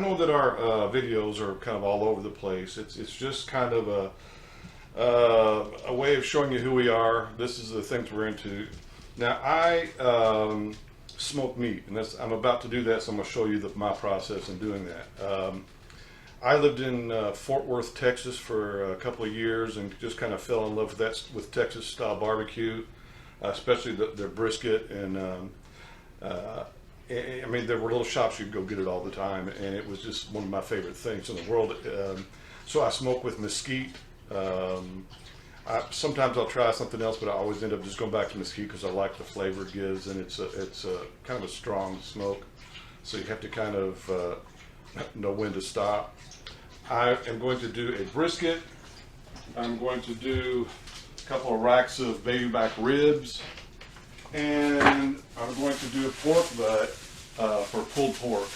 know that our videos are kind of all over the place. It's just kind of a way of showing you who we are. This is the things we're into. Now I smoke meat, and I'm about to do that, so I'm going to show you my process in doing that. I lived in Fort Worth, Texas for a couple of years and just kind of fell in love with Texas style barbecue, especially their brisket. And I mean, there were little shops you could go get it all the time, and it was just one of my favorite things in the world. So I smoke with mesquite. Sometimes I'll try something else, but I always end up just going back to mesquite because I like the flavor it gives, and it's kind of a strong smoke, so you have to kind of know when to stop. I am going to do a brisket. I'm going to do a couple of racks of baby back ribs, and I'm going to do a pork butt for pulled pork.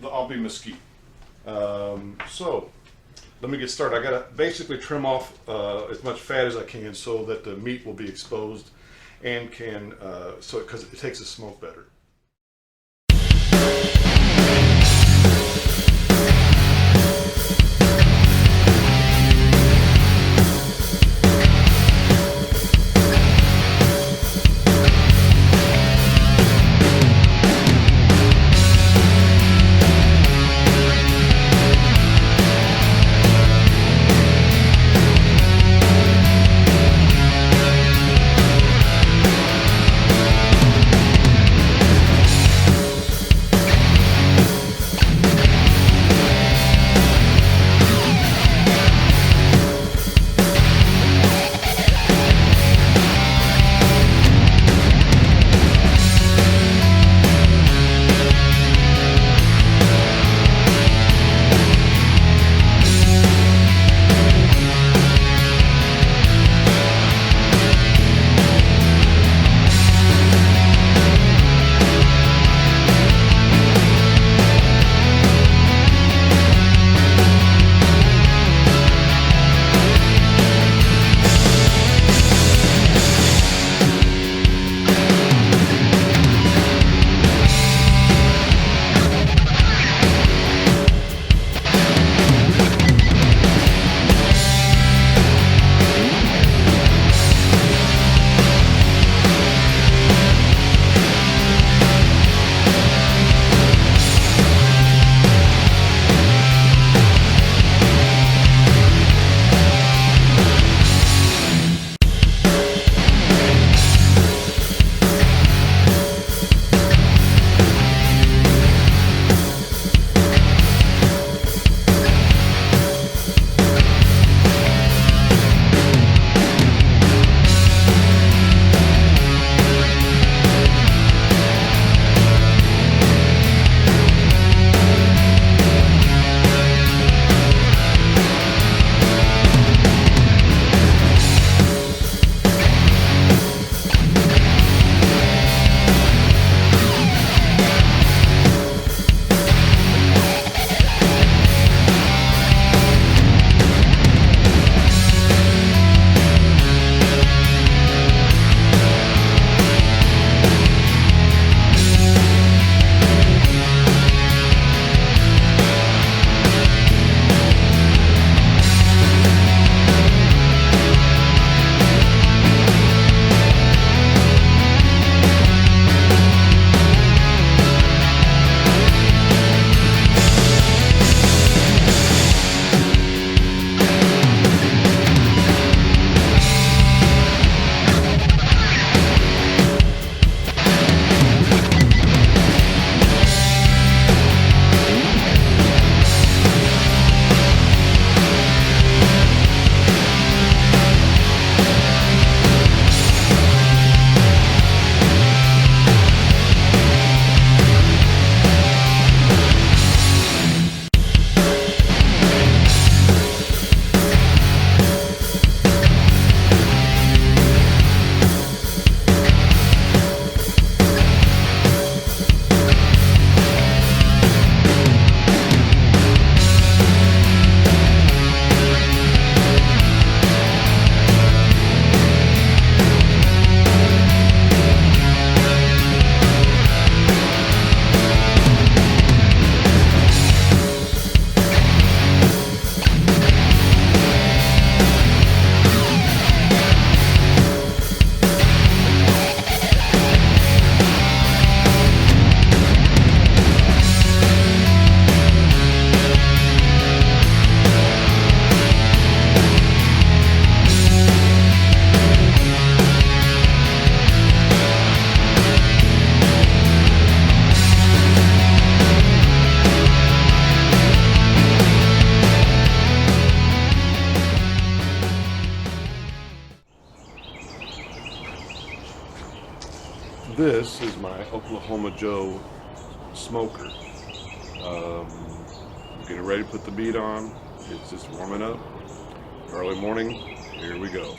I'll be mesquite. So let me get started. I gotta basically trim off as much fat as I can so that the meat will be exposed and can because it takes the smoke better. This is my Oklahoma Joe smoker. Getting ready to put the bead on. It's just warming up. Early morning, here we go.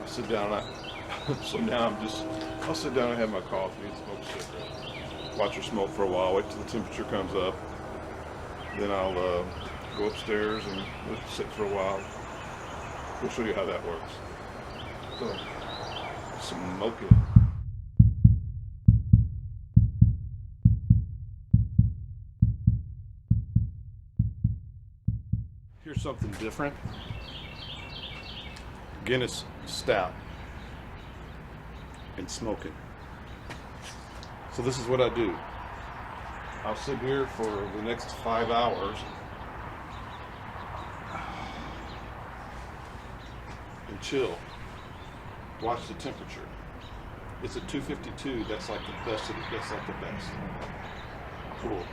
Sit down. So now I'll sit down and have my coffee and smoke a cigarette. Watch her smoke for a while. Wait till the temperature comes up. Then I'll go upstairs and sit for a while. We'll show you how that works. So, Smokin. Here's something different. Guinness Stout and Smokin. So this is what I do. I'll sit here for the next 5 hours and chill. Watch the temperature. It's at 252. That's like the best. That's like the best. Cool.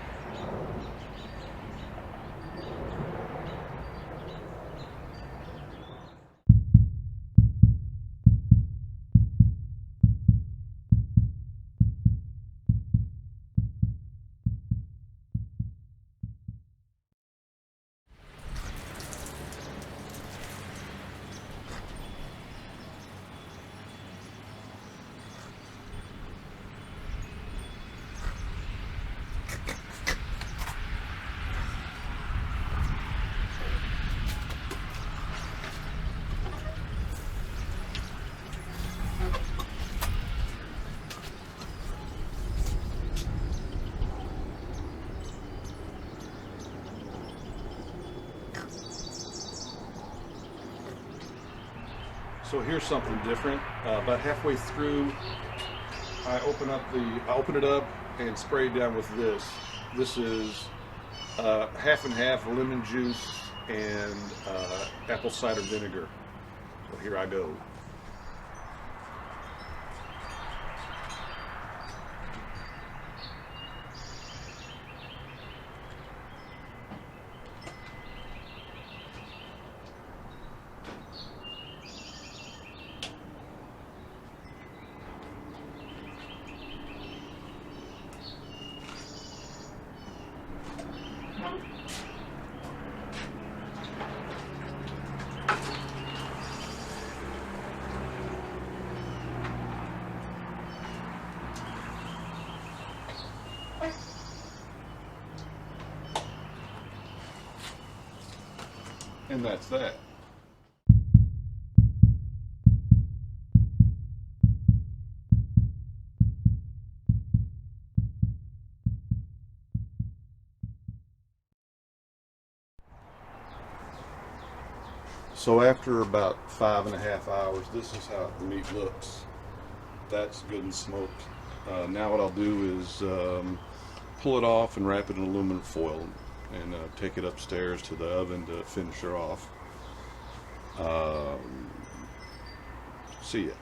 So here's something different. About halfway through, I open it up and spray it down with this. This is half and half lemon juice and apple cider vinegar. So here I go. And that's that. So after about 5.5 hours, this is how the meat looks. That's good and smoked. Now what I'll do is pull it off and wrap it in aluminum foil and take it upstairs to the oven to finish her off. See ya.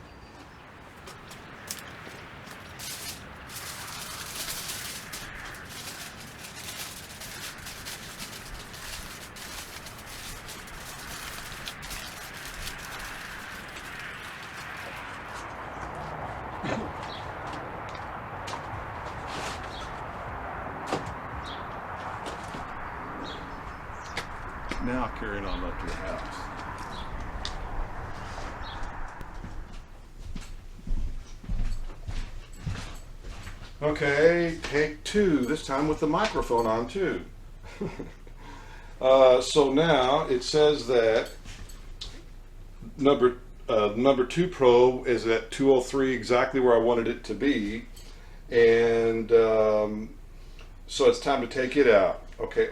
on up to the house. Okay, take two, this time with the microphone on too. So now it says that number two probe is at 203, exactly where I wanted it to be, and so it's time to take it out. Okay,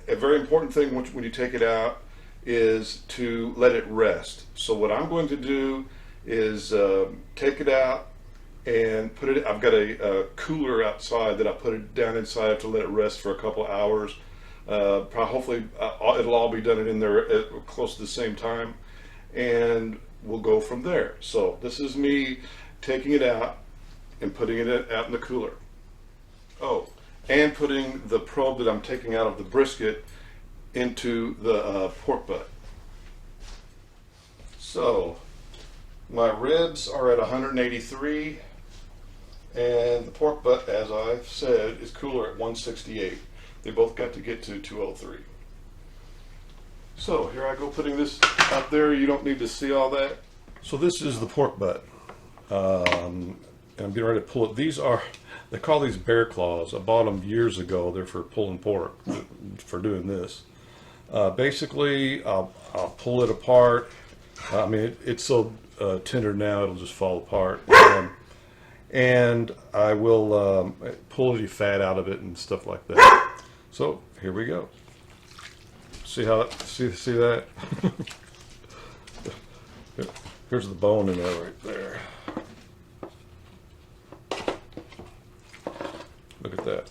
a very important thing when you take it out is to let it rest. So what I'm going to do is take it out and put it. I've got a cooler outside that I put it down inside to let it rest for a couple of hours. Hopefully it'll all be done in there at close to the same time, and we'll go from there. So this is me taking it out and putting it out in the cooler. Oh, and putting the probe that I'm taking out of the brisket into the pork butt. So my ribs are at 183, and the pork butt, as I've said, is cooler at 168. They both got to get to 203. So here I go putting this up there. You don't need to see all that. So this is the pork butt. And I'm getting ready to pull it. They call these bear claws. I bought them years ago. They're for pulling pork, for doing this. Basically, I'll pull it apart. I mean, it's so tender now, it'll just fall apart. And I will pull any fat out of it and stuff like that. So here we go. See that? Here's the bone in there right there. Look at that.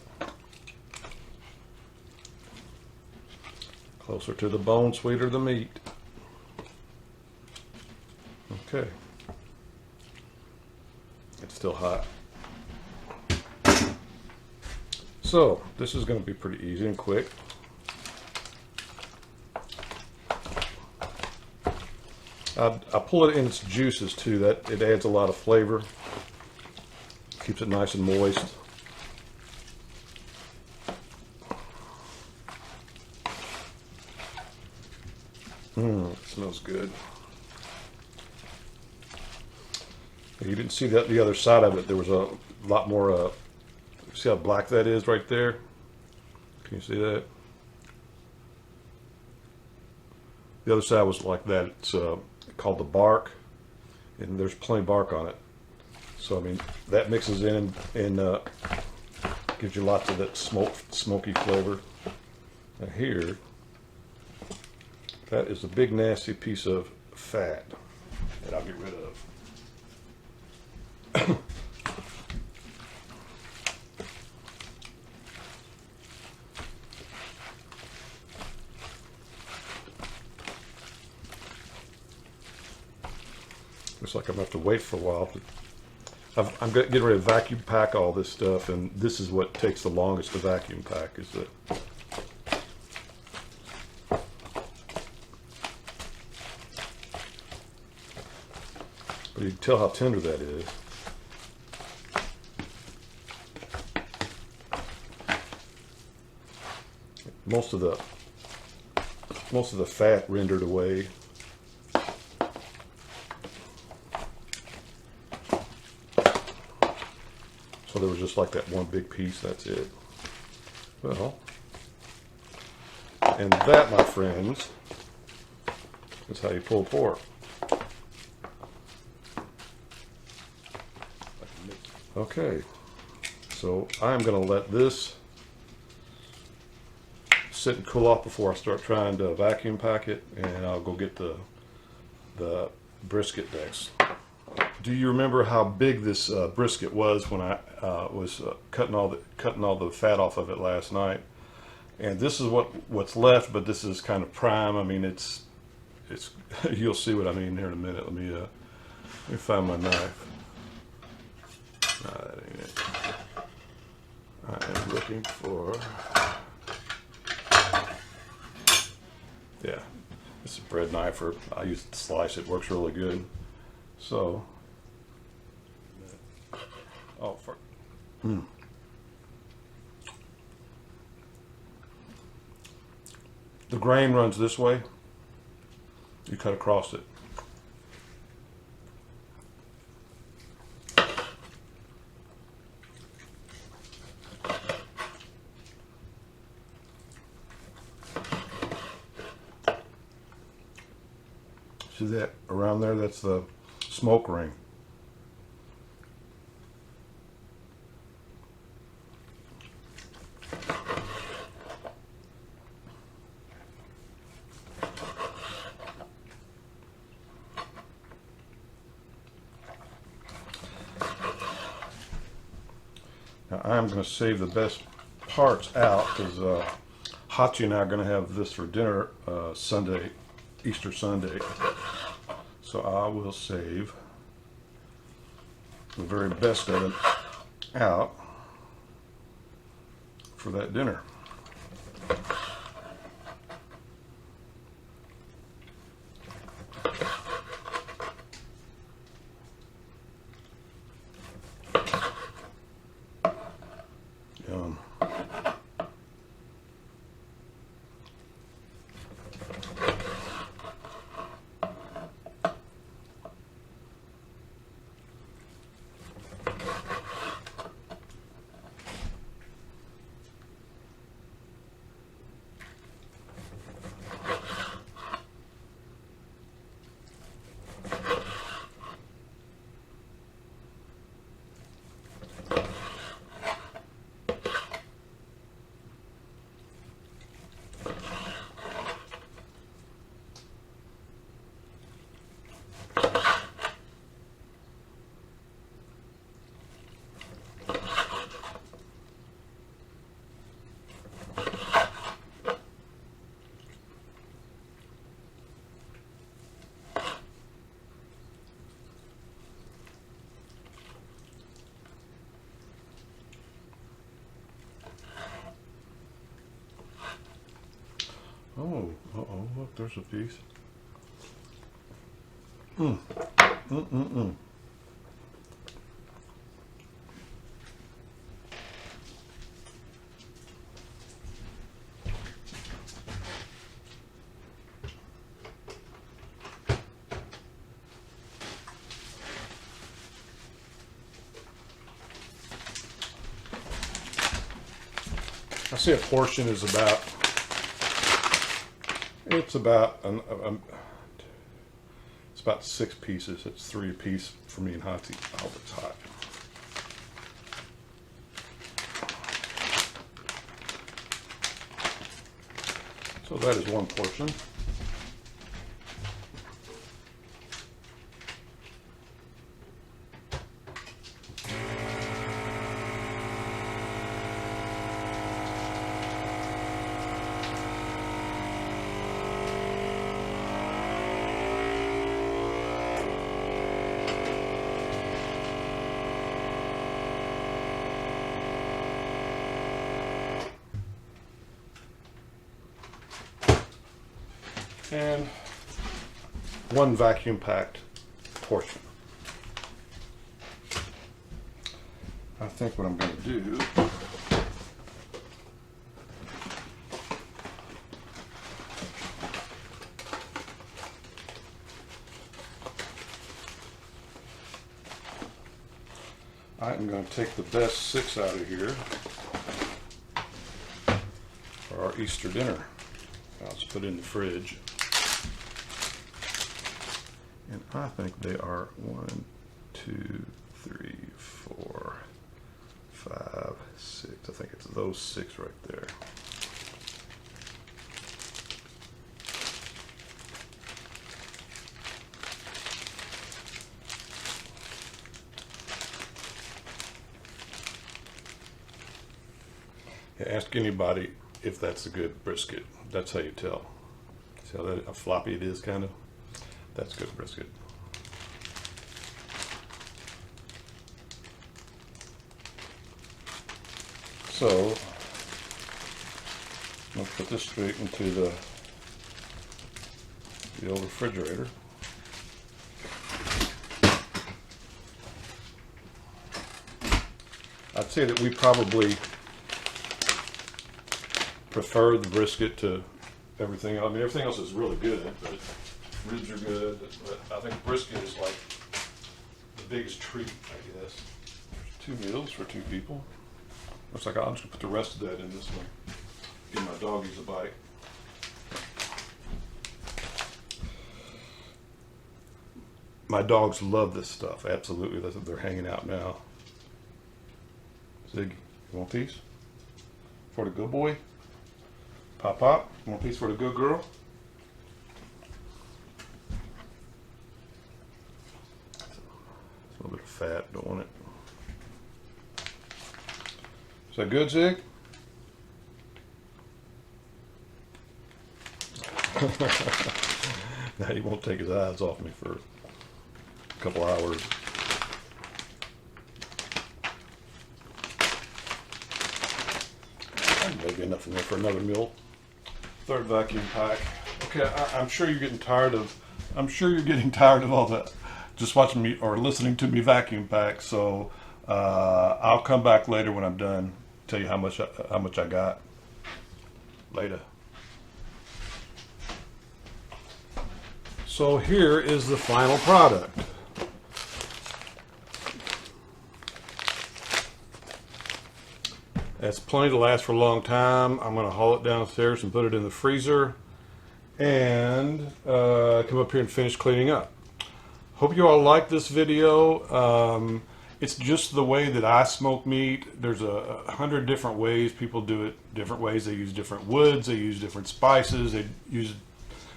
Closer to the bone, sweeter the meat. Okay. It's still hot. So this is going to be pretty easy and quick. I pull it in its juices too. That it adds a lot of flavor. Keeps it nice and moist. It smells good. You didn't see that the other side of it. There was a lot more. See how black that is right there? Can you see that? The other side was like that. It's called the bark, and there's plenty of bark on it. So I mean, that mixes in and gives you lots of that smoky flavor. Now here, that is a big nasty piece of fat that I'll get rid of. Looks like I'm going to have to wait for a while. I'm getting ready to vacuum pack all this stuff, and this is what takes the longest to vacuum pack. Is that but you can tell how tender that is. Most of the fat rendered away. So there was just like that one big piece, that's it. Well, and that, my friends, is how you pull pork. Okay, so I'm going to let this sit and cool off before I start trying to vacuum pack it, and I'll go get the brisket next. Do you remember how big this brisket was when I was cutting all the fat off of it last night? And this is what's left, but this is kind of prime. I mean, it's you'll see what I mean here in a minute. Let me find my knife. No, that ain't it. I am looking for. Yeah, it's a bread knife, or I use it to slice. It works really good. So. Oh, the grain runs this way, You cut across it. See that around there? That's the smoke ring. Now I'm going to save the best parts out because Hachi and I are going to have this for dinner Sunday, Easter Sunday. So I will save the very best of it out for that dinner. Yum. Oh, look, there's a piece. I see a portion is about, it's about 6 pieces. It's 3 a piece for me and Hati. I hope it's hot. So that is one portion. And one vacuum packed portion. I think what I'm going to do I'm going to take the best 6 out of here for our Easter dinner. I'll just put it in the fridge. And I think they are 1, 2, 3, 4, 5, 6. I think it's those 6 right there. Yeah, ask anybody if that's a good brisket. That's how you tell. See how that, floppy it is, kind of? That's good brisket. So, I'll put this straight into the old refrigerator. I'd say that we probably prefer the brisket to everything else. I mean, everything else is really good, but Ribs are good, but I think brisket is like the biggest treat, I guess. 2 meals for 2 people. Looks like I'm just gonna put the rest of that in this one. Give my doggies a bite. My dogs love this stuff, absolutely. They're hanging out now. Ziggy, you want a piece? For the good boy? Pop, pop, you want a piece for the good girl? A little bit of fat, don't want it. Is that good, Zig? Now he won't take his eyes off me for a couple hours. Maybe enough in there for another meal. 3rd vacuum pack. Okay, I'm sure you're getting tired of. I'm sure you're getting tired of all that. Just watching me or listening to me vacuum pack. So I'll come back later when I'm done. Tell you how much I got. Later. So here is the final product. It's plenty to last for a long time. I'm going to haul it downstairs and put it in the freezer and come up here and finish cleaning up. Hope you all like this video. It's just the way that I smoke meat. There's 100 different ways people do it, different ways. They use different woods, they use different spices, they use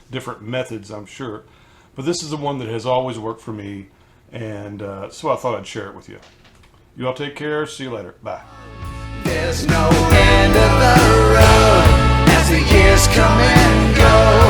different methods, I'm sure. But this is the one that has always worked for me, and so I thought I'd share it with you. You all take care. See you later. Bye. There's no end of the road as the years come and go.